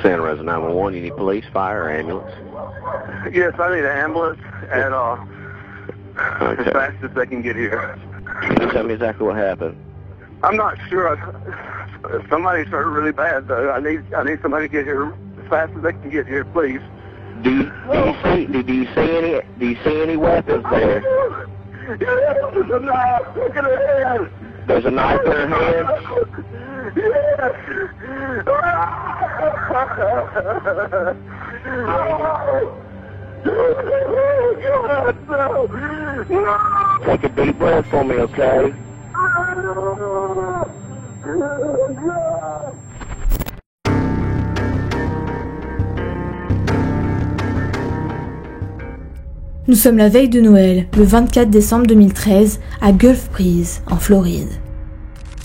Santa Rosa 911, you need police, fire, or ambulance? Yes, I need an ambulance and Okay. as fast as they can get here. Can you tell me exactly what happened? I'm not sure. Somebody's hurt really bad, though. I need somebody to get here as fast as they can get here, please. Do you see any weapons there? There's a knife. Look at her hand. There's a knife in her hand? Yes. Take a deep breath for me, okay? Nous sommes la veille de Noël, le 24 décembre 2013, à Gulf Breeze, en Floride.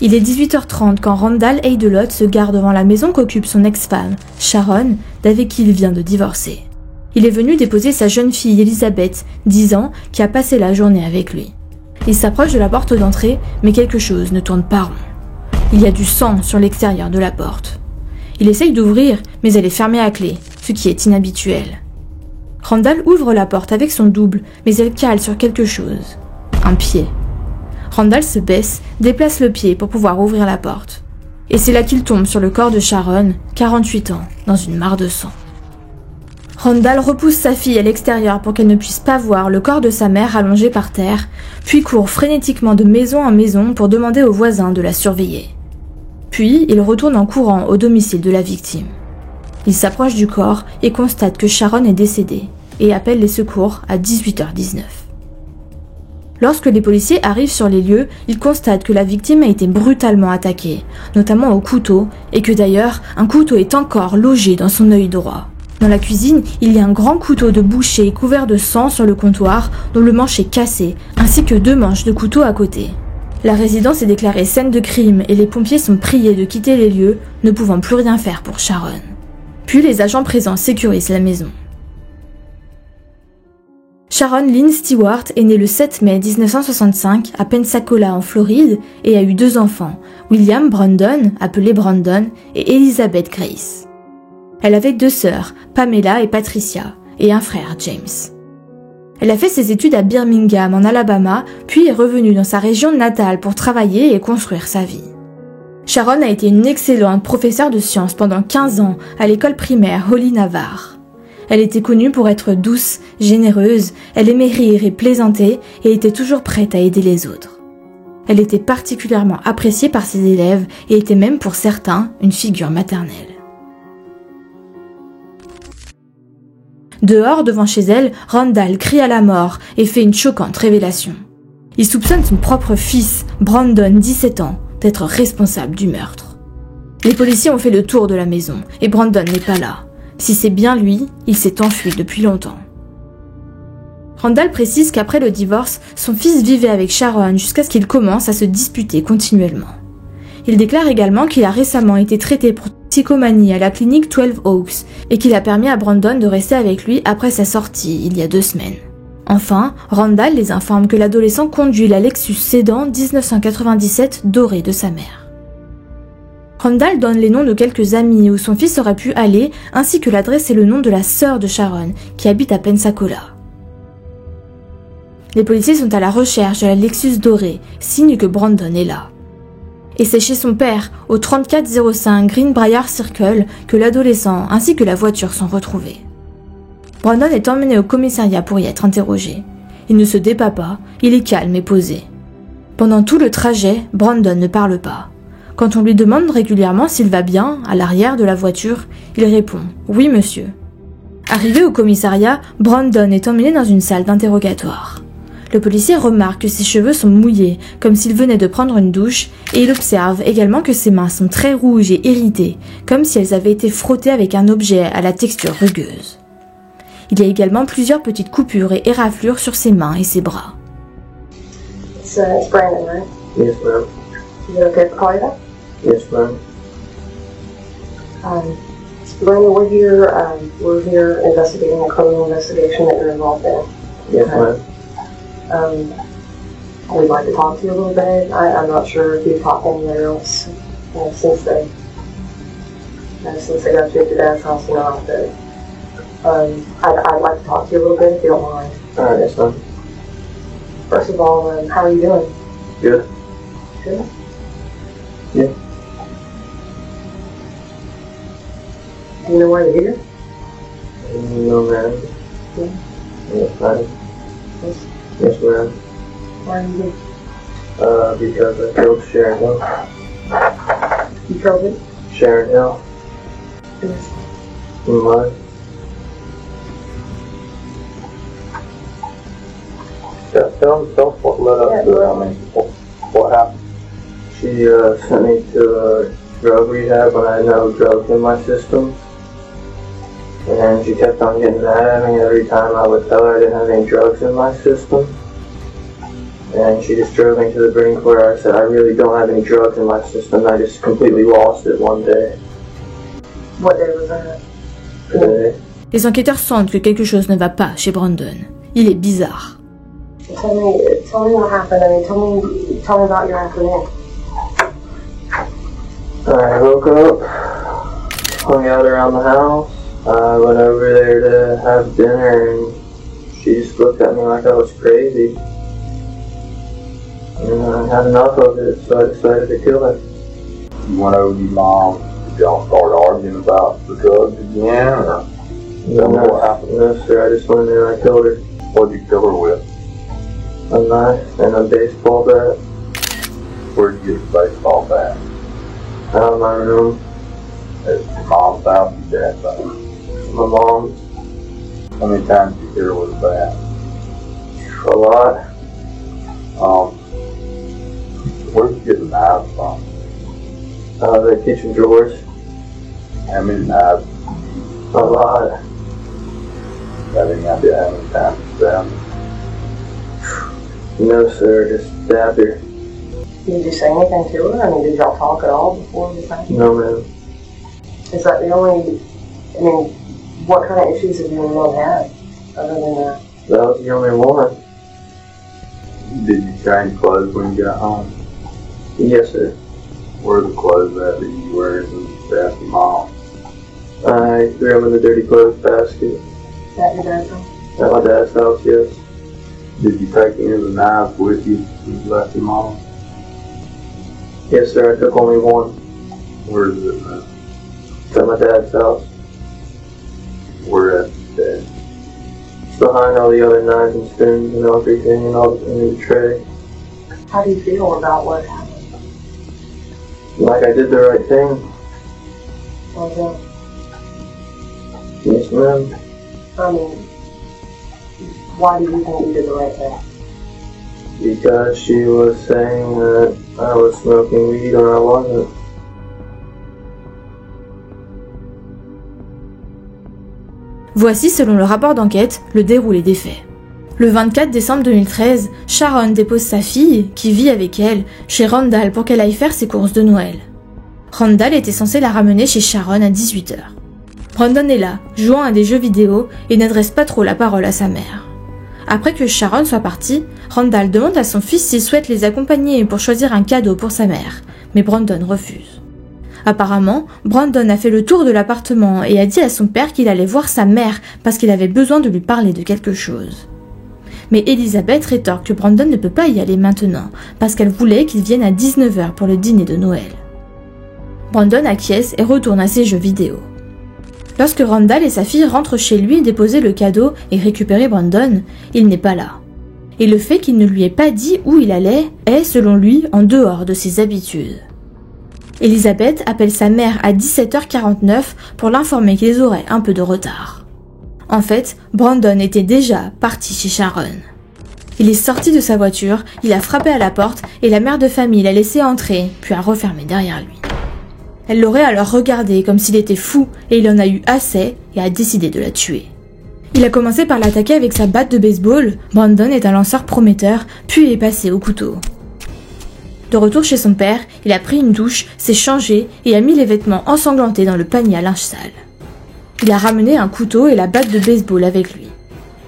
Il est 18h30 quand Randall Heidelot se gare devant la maison qu'occupe son ex-femme, Sharon, d'avec qui il vient de divorcer. Il est venu déposer sa jeune fille Elizabeth, 10 ans, qui a passé la journée avec lui. Il s'approche de la porte d'entrée, mais quelque chose ne tourne pas rond. Il y a du sang sur l'extérieur de la porte. Il essaye d'ouvrir, mais elle est fermée à clé, ce qui est inhabituel. Randall ouvre la porte avec son double, mais elle cale sur quelque chose. Un pied. Randall se baisse, déplace le pied pour pouvoir ouvrir la porte. Et c'est là qu'il tombe sur le corps de Sharon, 48 ans, dans une mare de sang. Randall repousse sa fille à l'extérieur pour qu'elle ne puisse pas voir le corps de sa mère allongé par terre, puis court frénétiquement de maison en maison pour demander aux voisins de la surveiller. Puis, il retourne en courant au domicile de la victime. Il s'approche du corps et constate que Sharon est décédée et appelle les secours à 18h19. Lorsque les policiers arrivent sur les lieux, ils constatent que la victime a été brutalement attaquée, notamment au couteau, et que d'ailleurs, un couteau est encore logé dans son œil droit. Dans la cuisine, il y a un grand couteau de boucher couvert de sang sur le comptoir dont le manche est cassé, ainsi que 2 manches de couteau à côté. La résidence est déclarée scène de crime et les pompiers sont priés de quitter les lieux, ne pouvant plus rien faire pour Sharon. Puis les agents présents sécurisent la maison. Sharon Lynn Stewart est née le 7 mai 1965 à Pensacola en Floride et a eu 2 enfants, William Brandon, appelé Brandon, et Elizabeth Grace. Elle avait 2 sœurs, Pamela et Patricia, et un frère, James. Elle a fait ses études à Birmingham en Alabama, puis est revenue dans sa région natale pour travailler et construire sa vie. Sharon a été une excellente professeure de sciences pendant 15 ans à l'école primaire Holly Navarre. Elle était connue pour être douce, généreuse, elle aimait rire et plaisanter et était toujours prête à aider les autres. Elle était particulièrement appréciée par ses élèves et était même pour certains une figure maternelle. Dehors, devant chez elle, Randall crie à la mort et fait une choquante révélation. Il soupçonne son propre fils, Brandon, 17 ans, d'être responsable du meurtre. Les policiers ont fait le tour de la maison et Brandon n'est pas là. Si c'est bien lui, il s'est enfui depuis longtemps. Randall précise qu'après le divorce, son fils vivait avec Sharon jusqu'à ce qu'il commence à se disputer continuellement. Il déclare également qu'il a récemment été traité pour psychomanie à la clinique 12 Oaks et qu'il a permis à Brandon de rester avec lui après sa sortie il y a 2 semaines. Enfin, Randall les informe que l'adolescent conduit la Lexus Sedan 1997 dorée de sa mère. Randall donne les noms de quelques amis où son fils aurait pu aller, ainsi que l'adresse et le nom de la sœur de Sharon, qui habite à Pensacola. Les policiers sont à la recherche de la Lexus dorée, signe que Brandon est là. Et c'est chez son père, au 3405 Greenbrier Circle, que l'adolescent ainsi que la voiture sont retrouvés. Brandon est emmené au commissariat pour y être interrogé. Il ne se débat pas, il est calme et posé. Pendant tout le trajet, Brandon ne parle pas. Quand on lui demande régulièrement s'il va bien, à l'arrière de la voiture, il répond « Oui, monsieur ». Arrivé au commissariat, Brandon est emmené dans une salle d'interrogatoire. Le policier remarque que ses cheveux sont mouillés, comme s'il venait de prendre une douche, et il observe également que ses mains sont très rouges et irritées, comme si elles avaient été frottées avec un objet à la texture rugueuse. Il y a également plusieurs petites coupures et éraflures sur ses mains et ses bras. It's Brandon, right? Yes, ma'am. Is it okay if I call you that? Yes, ma'am. Brandon, we're here investigating a criminal investigation that you're involved in. Yes, ma'am. We'd like to talk to you a little bit. I'm not sure if you've talked to anyone else since then. since I got you at your dad's house in the hospital. I'd like to talk to you a little bit if you don't mind. Alright, that's fine. First of all, how are you doing? Good. Good? Yeah. Do you know why you're here? No, ma'am. Yeah. Yes, ma'am. Yes. Yes, ma'am. Why are you here? Because I killed Sharon Hill. You killed it? Sharon Hill. Yes. Mine. Yeah, tell us what led up to it. What happened? She sent me to drug rehab when I had no drugs in my system. And she kept on getting mad at me every time I would tell her I didn't have any drugs in my system. And she just drove me to the brink where I said I really don't have any drugs in my system. I just completely lost it one day. What day was that? Today. Les enquêteurs sentent que quelque chose ne va pas chez Brandon. Il est bizarre. Tell me what happened. I mean, tell me about your afternoon. I woke up, hung out around the house, went over there to have dinner, and she just looked at me like I was crazy. And I had enough of it, so I decided to kill her. You went over to your mom, did y'all start arguing about the drugs again, or what happened? No, sir, I just went in there and I killed her. What'd you kill her with? A knife and a baseball bat. Where'd you get the baseball bat? Out of my room. At your mom's house, your dad's house? My mom's. How many times did you hit her with a bat? A lot. Where'd you get the knives from? The kitchen drawers. How many knives? A lot. Got any idea how many times you stabbed her? No, sir, just stabbed her. Did you say anything to her? I mean, did y'all talk at all before this happened? No, ma'am. Is that the only, I mean, what kind of issues have you and Mom had other than that? That was the only one. Did you change clothes when you got home? Yes, sir. Where are the clothes at that you wear when you stabbed your mom? I threw them in the dirty clothes basket. At your dad's house? At my dad's house, yes. Did you take any of the knives with you when you left your mom? Yes, sir, I took only one. Where is it now? It's at my dad's house. Where at today? It's behind all the other knives and spoons and everything and all in the tray. How do you feel about what happened? Like I did the right thing. Okay. Yes, ma'am. I mean, why do you think you did the right thing? Because she was saying that I was smoking weed when I wasn't. Voici, selon le rapport d'enquête, le déroulé des faits. Le 24 décembre 2013, Sharon dépose sa fille, qui vit avec elle, chez Randall pour qu'elle aille faire ses courses de Noël. Randall était censé la ramener chez Sharon à 18h. Brandon est là, jouant à des jeux vidéo et n'adresse pas trop la parole à sa mère. Après que Sharon soit partie, Randall demande à son fils s'il souhaite les accompagner pour choisir un cadeau pour sa mère, mais Brandon refuse. Apparemment, Brandon a fait le tour de l'appartement et a dit à son père qu'il allait voir sa mère parce qu'il avait besoin de lui parler de quelque chose. Mais Elizabeth rétorque que Brandon ne peut pas y aller maintenant parce qu'elle voulait qu'il vienne à 19h pour le dîner de Noël. Brandon acquiesce et retourne à ses jeux vidéo. Lorsque Randall et sa fille rentrent chez lui déposer le cadeau et récupérer Brandon, il n'est pas là. Et le fait qu'il ne lui ait pas dit où il allait est, selon lui, en dehors de ses habitudes. Elizabeth appelle sa mère à 17h49 pour l'informer qu'ils auraient un peu de retard. En fait, Brandon était déjà parti chez Sharon. Il est sorti de sa voiture, il a frappé à la porte et la mère de famille l'a laissé entrer, puis a refermé derrière lui. Elle l'aurait alors regardé comme s'il était fou et il en a eu assez et a décidé de la tuer. Il a commencé par l'attaquer avec sa batte de baseball, Brandon est un lanceur prometteur, puis est passé au couteau. De retour chez son père, il a pris une douche, s'est changé et a mis les vêtements ensanglantés dans le panier à linge sale. Il a ramené un couteau et la batte de baseball avec lui.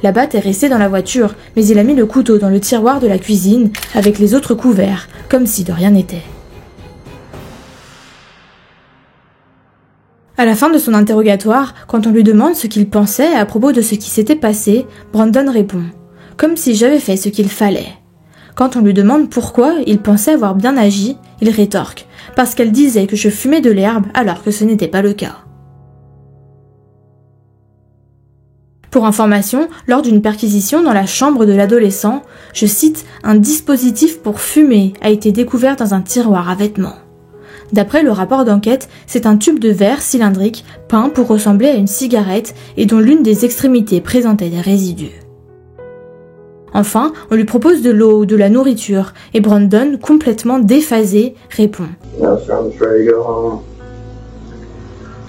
La batte est restée dans la voiture, mais il a mis le couteau dans le tiroir de la cuisine avec les autres couverts, comme si de rien n'était. À la fin de son interrogatoire, quand on lui demande ce qu'il pensait à propos de ce qui s'était passé, Brandon répond « Comme si j'avais fait ce qu'il fallait ». Quand on lui demande pourquoi il pensait avoir bien agi, il rétorque « Parce qu'elle disait que je fumais de l'herbe alors que ce n'était pas le cas ». Pour information, lors d'une perquisition dans la chambre de l'adolescent, je cite « Un dispositif pour fumer a été découvert dans un tiroir à vêtements ». D'après le rapport d'enquête, c'est un tube de verre cylindrique peint pour ressembler à une cigarette et dont l'une des extrémités présentait des résidus. Enfin, on lui propose de l'eau ou de la nourriture et Brandon, complètement déphasé, répond «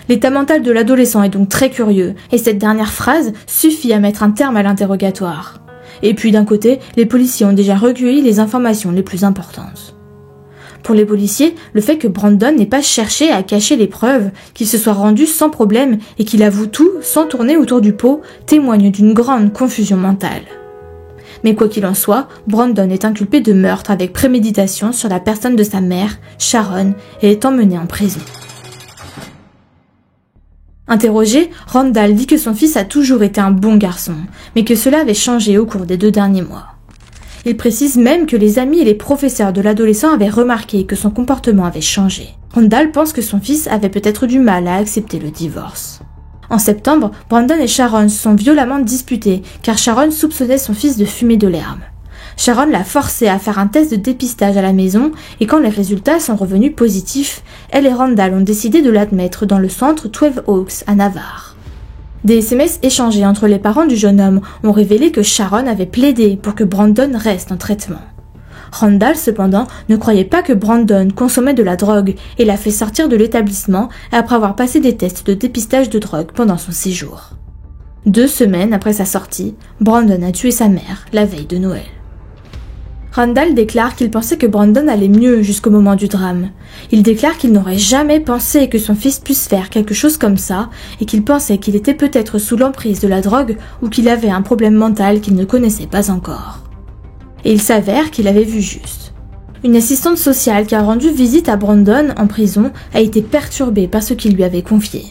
L'état mental de l'adolescent est donc très curieux et cette dernière phrase suffit à mettre un terme à l'interrogatoire. Et puis d'un côté, les policiers ont déjà recueilli les informations les plus importantes. Pour les policiers, le fait que Brandon n'ait pas cherché à cacher les preuves, qu'il se soit rendu sans problème et qu'il avoue tout sans tourner autour du pot, témoigne d'une grande confusion mentale. Mais quoi qu'il en soit, Brandon est inculpé de meurtre avec préméditation sur la personne de sa mère, Sharon, et est emmené en prison. Interrogé, Randall dit que son fils a toujours été un bon garçon, mais que cela avait changé au cours des 2 derniers mois. Il précise même que les amis et les professeurs de l'adolescent avaient remarqué que son comportement avait changé. Randall pense que son fils avait peut-être du mal à accepter le divorce. En septembre, Brandon et Sharon se sont violemment disputés car Sharon soupçonnait son fils de fumer de l'herbe. Sharon l'a forcé à faire un test de dépistage à la maison et quand les résultats sont revenus positifs, elle et Randall ont décidé de l'admettre dans le centre 12 Oaks à Navarre. Des SMS échangés entre les parents du jeune homme ont révélé que Sharon avait plaidé pour que Brandon reste en traitement. Randall, cependant, ne croyait pas que Brandon consommait de la drogue et l'a fait sortir de l'établissement après avoir passé des tests de dépistage de drogue pendant son séjour. 2 semaines après sa sortie, Brandon a tué sa mère la veille de Noël. Randall déclare qu'il pensait que Brandon allait mieux jusqu'au moment du drame. Il déclare qu'il n'aurait jamais pensé que son fils puisse faire quelque chose comme ça et qu'il pensait qu'il était peut-être sous l'emprise de la drogue ou qu'il avait un problème mental qu'il ne connaissait pas encore. Et il s'avère qu'il avait vu juste. Une assistante sociale qui a rendu visite à Brandon en prison a été perturbée par ce qu'il lui avait confié.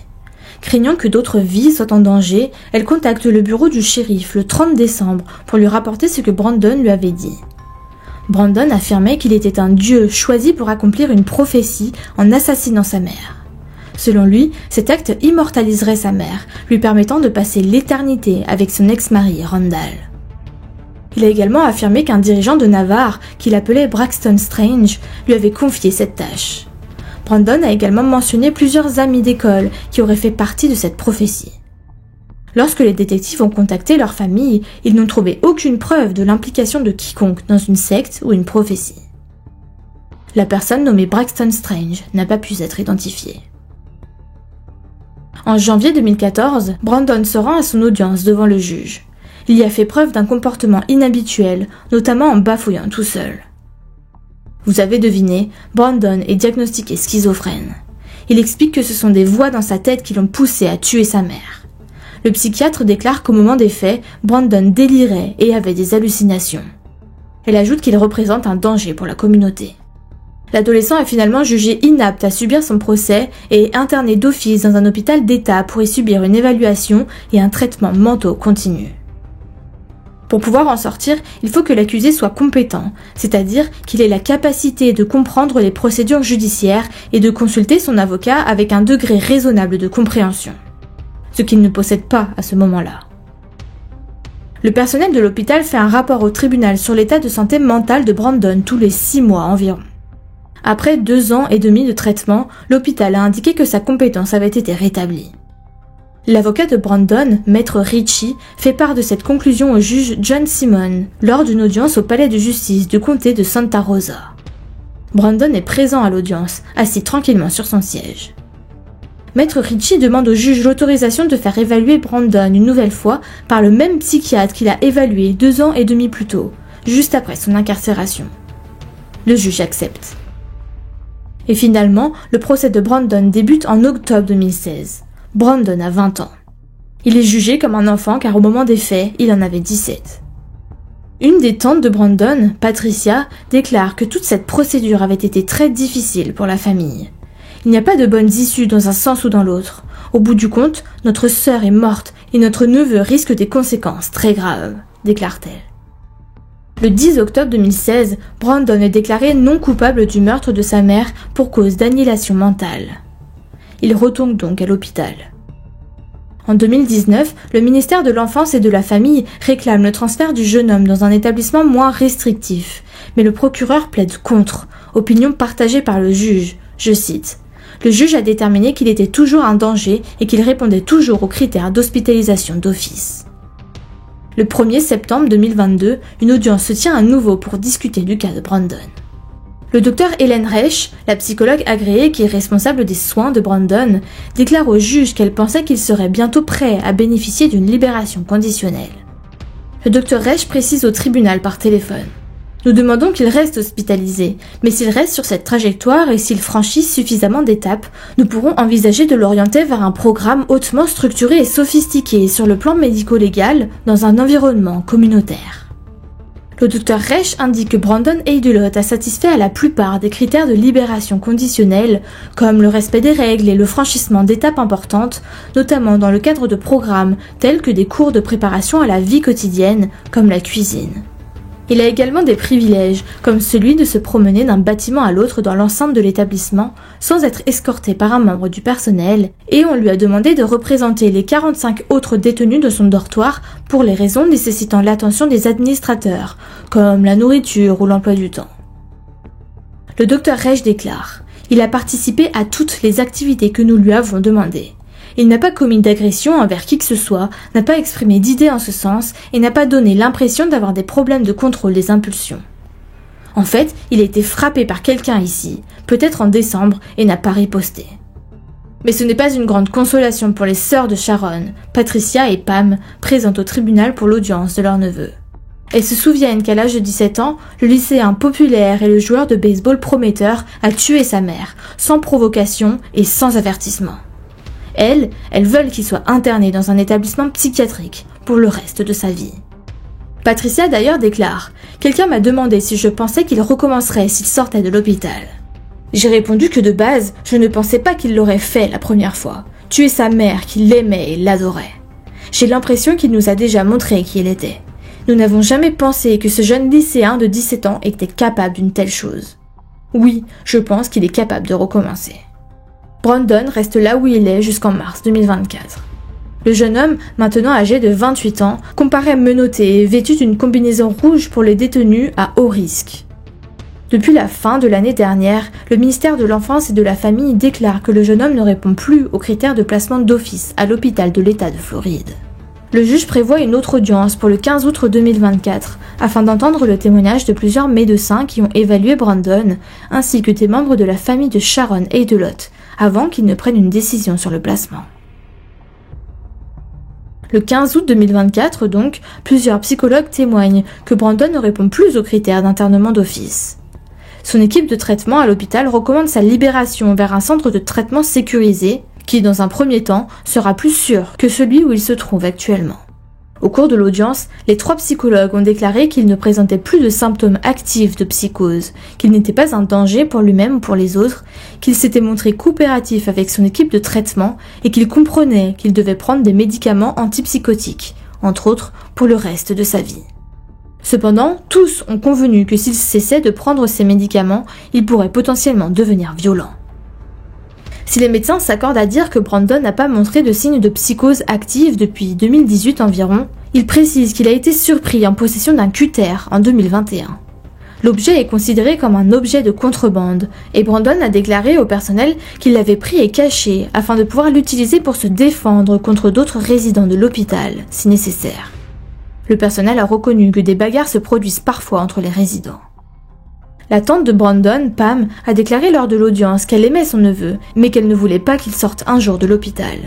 Craignant que d'autres vies soient en danger, elle contacte le bureau du shérif le 30 décembre pour lui rapporter ce que Brandon lui avait dit. Brandon affirmait qu'il était un dieu choisi pour accomplir une prophétie en assassinant sa mère. Selon lui, cet acte immortaliserait sa mère, lui permettant de passer l'éternité avec son ex-mari Randall. Il a également affirmé qu'un dirigeant de Navarre, qu'il appelait Braxton Strange, lui avait confié cette tâche. Brandon a également mentionné plusieurs amis d'école qui auraient fait partie de cette prophétie. Lorsque les détectives ont contacté leur famille, ils n'ont trouvé aucune preuve de l'implication de quiconque dans une secte ou une prophétie. La personne nommée Braxton Strange n'a pas pu être identifiée. En janvier 2014, Brandon se rend à son audience devant le juge. Il y a fait preuve d'un comportement inhabituel, notamment en bafouillant tout seul. Vous avez deviné, Brandon est diagnostiqué schizophrène. Il explique que ce sont des voix dans sa tête qui l'ont poussé à tuer sa mère. Le psychiatre déclare qu'au moment des faits, Brandon délirait et avait des hallucinations. Elle ajoute qu'il représente un danger pour la communauté. L'adolescent est finalement jugé inapte à subir son procès et est interné d'office dans un hôpital d'État pour y subir une évaluation et un traitement mentaux continu. Pour pouvoir en sortir, il faut que l'accusé soit compétent, c'est-à-dire qu'il ait la capacité de comprendre les procédures judiciaires et de consulter son avocat avec un degré raisonnable de compréhension. Ce qu'il ne possède pas à ce moment-là. Le personnel de l'hôpital fait un rapport au tribunal sur l'état de santé mentale de Brandon tous les 6 mois environ. Après 2 ans et demi de traitement, l'hôpital a indiqué que sa compétence avait été rétablie. L'avocat de Brandon, Maître Ritchie, fait part de cette conclusion au juge John Simon lors d'une audience au palais de justice du comté de Santa Rosa. Brandon est présent à l'audience, assis tranquillement sur son siège. Maître Ritchie demande au juge l'autorisation de faire évaluer Brandon une nouvelle fois par le même psychiatre qu'il a évalué 2 ans et demi plus tôt, juste après son incarcération. Le juge accepte. Et finalement, le procès de Brandon débute en octobre 2016. Brandon a 20 ans. Il est jugé comme un enfant car au moment des faits, il en avait 17. Une des tantes de Brandon, Patricia, déclare que toute cette procédure avait été très difficile pour la famille. Il n'y a pas de bonnes issues dans un sens ou dans l'autre. Au bout du compte, notre sœur est morte et notre neveu risque des conséquences très graves, déclare-t-elle. Le 10 octobre 2016, Brandon est déclaré non coupable du meurtre de sa mère pour cause d'annihilation mentale. Il retourne donc à l'hôpital. En 2019, le ministère de l'Enfance et de la Famille réclame le transfert du jeune homme dans un établissement moins restrictif, mais le procureur plaide contre, opinion partagée par le juge. Je cite. Le juge a déterminé qu'il était toujours un danger et qu'il répondait toujours aux critères d'hospitalisation d'office. Le 1er septembre 2022, une audience se tient à nouveau pour discuter du cas de Brandon. Le docteur Helen Resch, la psychologue agréée qui est responsable des soins de Brandon, déclare au juge qu'elle pensait qu'il serait bientôt prêt à bénéficier d'une libération conditionnelle. Le docteur Resch précise au tribunal par téléphone. Nous demandons qu'il reste hospitalisé, mais s'il reste sur cette trajectoire et s'il franchit suffisamment d'étapes, nous pourrons envisager de l'orienter vers un programme hautement structuré et sophistiqué sur le plan médico-légal dans un environnement communautaire. Le docteur Resch indique que Brandon Eidelot a satisfait à la plupart des critères de libération conditionnelle, comme le respect des règles et le franchissement d'étapes importantes, notamment dans le cadre de programmes tels que des cours de préparation à la vie quotidienne, comme la cuisine. Il a également des privilèges, comme celui de se promener d'un bâtiment à l'autre dans l'enceinte de l'établissement sans être escorté par un membre du personnel, et on lui a demandé de représenter les 45 autres détenus de son dortoir pour les raisons nécessitant l'attention des administrateurs, comme la nourriture ou l'emploi du temps. Le docteur Resch déclare « Il a participé à toutes les activités que nous lui avons demandées. Il n'a pas commis d'agression envers qui que ce soit, n'a pas exprimé d'idées en ce sens et n'a pas donné l'impression d'avoir des problèmes de contrôle des impulsions. En fait, il a été frappé par quelqu'un ici, peut-être en décembre, et n'a pas riposté. » Mais ce n'est pas une grande consolation pour les sœurs de Sharon, Patricia et Pam, présentes au tribunal pour l'audience de leur neveu. Elles se souviennent qu'à l'âge de 17 ans, le lycéen populaire et le joueur de baseball prometteur a tué sa mère, sans provocation et sans avertissement. Elles veulent qu'il soit interné dans un établissement psychiatrique pour le reste de sa vie. Patricia d'ailleurs déclare « Quelqu'un m'a demandé si je pensais qu'il recommencerait s'il sortait de l'hôpital. J'ai répondu que de base, je ne pensais pas qu'il l'aurait fait la première fois. Tuer sa mère qui l'aimait et l'adorait. J'ai l'impression qu'il nous a déjà montré qui il était. Nous n'avons jamais pensé que ce jeune lycéen de 17 ans était capable d'une telle chose. Oui, je pense qu'il est capable de recommencer. » Brandon reste là où il est jusqu'en mars 2024. Le jeune homme, maintenant âgé de 28 ans, comparaît menotté et vêtu d'une combinaison rouge pour les détenus à haut risque. Depuis la fin de l'année dernière, le ministère de l'Enfance et de la Famille déclare que le jeune homme ne répond plus aux critères de placement d'office à l'hôpital de l'État de Floride. Le juge prévoit une autre audience pour le 15 août 2024, afin d'entendre le témoignage de plusieurs médecins qui ont évalué Brandon, ainsi que des membres de la famille de Sharon Eidelot, avant qu'il ne prenne une décision sur le placement. Le 15 août 2024, donc, plusieurs psychologues témoignent que Brandon ne répond plus aux critères d'internement d'office. Son équipe de traitement à l'hôpital recommande sa libération vers un centre de traitement sécurisé, qui, dans un premier temps, sera plus sûr que celui où il se trouve actuellement. Au cours de l'audience, les 3 psychologues ont déclaré qu'il ne présentait plus de symptômes actifs de psychose, qu'il n'était pas un danger pour lui-même ou pour les autres, qu'il s'était montré coopératif avec son équipe de traitement et qu'il comprenait qu'il devait prendre des médicaments antipsychotiques, entre autres pour le reste de sa vie. Cependant, tous ont convenu que s'il cessait de prendre ces médicaments, il pourrait potentiellement devenir violent. Si les médecins s'accordent à dire que Brandon n'a pas montré de signes de psychose active depuis 2018 environ, ils précisent qu'il a été surpris en possession d'un cutter en 2021. L'objet est considéré comme un objet de contrebande, et Brandon a déclaré au personnel qu'il l'avait pris et caché afin de pouvoir l'utiliser pour se défendre contre d'autres résidents de l'hôpital, si nécessaire. Le personnel a reconnu que des bagarres se produisent parfois entre les résidents. La tante de Brandon, Pam, a déclaré lors de l'audience qu'elle aimait son neveu, mais qu'elle ne voulait pas qu'il sorte un jour de l'hôpital.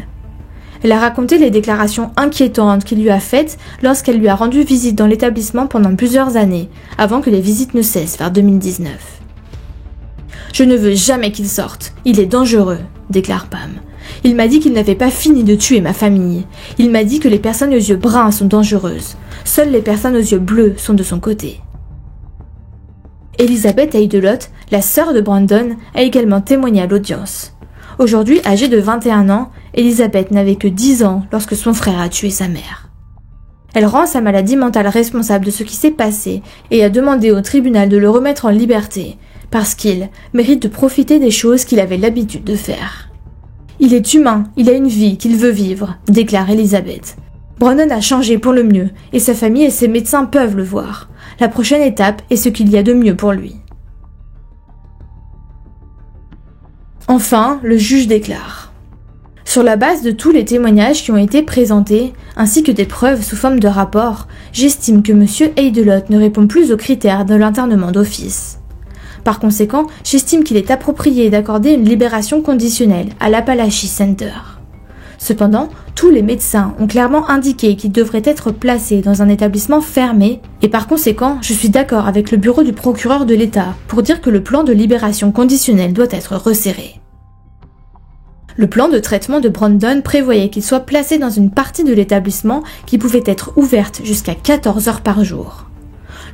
Elle a raconté les déclarations inquiétantes qu'il lui a faites lorsqu'elle lui a rendu visite dans l'établissement pendant plusieurs années, avant que les visites ne cessent vers 2019. « Je ne veux jamais qu'il sorte, il est dangereux », déclare Pam. « Il m'a dit qu'il n'avait pas fini de tuer ma famille. Il m'a dit que les personnes aux yeux bruns sont dangereuses. Seules les personnes aux yeux bleus sont de son côté. » Elizabeth Eidelot, la sœur de Brandon, a également témoigné à l'audience. Aujourd'hui âgée de 21 ans, Elizabeth n'avait que 10 ans lorsque son frère a tué sa mère. Elle rend sa maladie mentale responsable de ce qui s'est passé et a demandé au tribunal de le remettre en liberté, parce qu'il mérite de profiter des choses qu'il avait l'habitude de faire. Il est humain, il a une vie qu'il veut vivre, déclare Elizabeth. Brandon a changé pour le mieux, et sa famille et ses médecins peuvent le voir. La prochaine étape est ce qu'il y a de mieux pour lui. Enfin, le juge déclare. Sur la base de tous les témoignages qui ont été présentés, ainsi que des preuves sous forme de rapport, j'estime que M. Heidelot ne répond plus aux critères de l'internement d'office. Par conséquent, j'estime qu'il est approprié d'accorder une libération conditionnelle à l'Appalachie Center. Cependant, tous les médecins ont clairement indiqué qu'il devrait être placé dans un établissement fermé et par conséquent, je suis d'accord avec le bureau du procureur de l'État pour dire que le plan de libération conditionnelle doit être resserré. Le plan de traitement de Brandon prévoyait qu'il soit placé dans une partie de l'établissement qui pouvait être ouverte jusqu'à 14 heures par jour.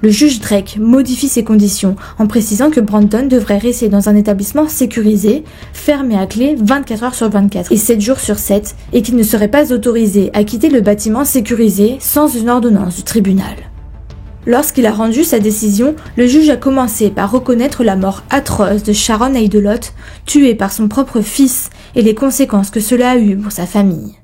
Le juge Drake modifie ces conditions en précisant que Brandon devrait rester dans un établissement sécurisé, fermé à clé 24 heures sur 24 et 7 jours sur 7 et qu'il ne serait pas autorisé à quitter le bâtiment sécurisé sans une ordonnance du tribunal. Lorsqu'il a rendu sa décision, le juge a commencé par reconnaître la mort atroce de Sharon Heidelot, tuée par son propre fils, et les conséquences que cela a eues pour sa famille.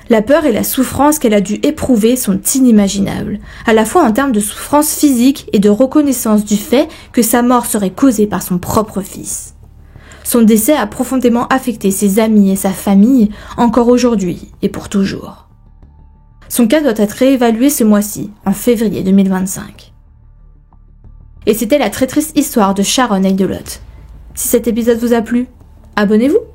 La peur et la souffrance qu'elle a dû éprouver sont inimaginables, à la fois en termes de souffrance physique et de reconnaissance du fait que sa mort serait causée par son propre fils. Son décès a profondément affecté ses amis et sa famille, encore aujourd'hui et pour toujours. Son cas doit être réévalué ce mois-ci, en février 2025. Et c'était la très triste histoire de Sharon Heidelot. Si cet épisode vous a plu, abonnez-vous!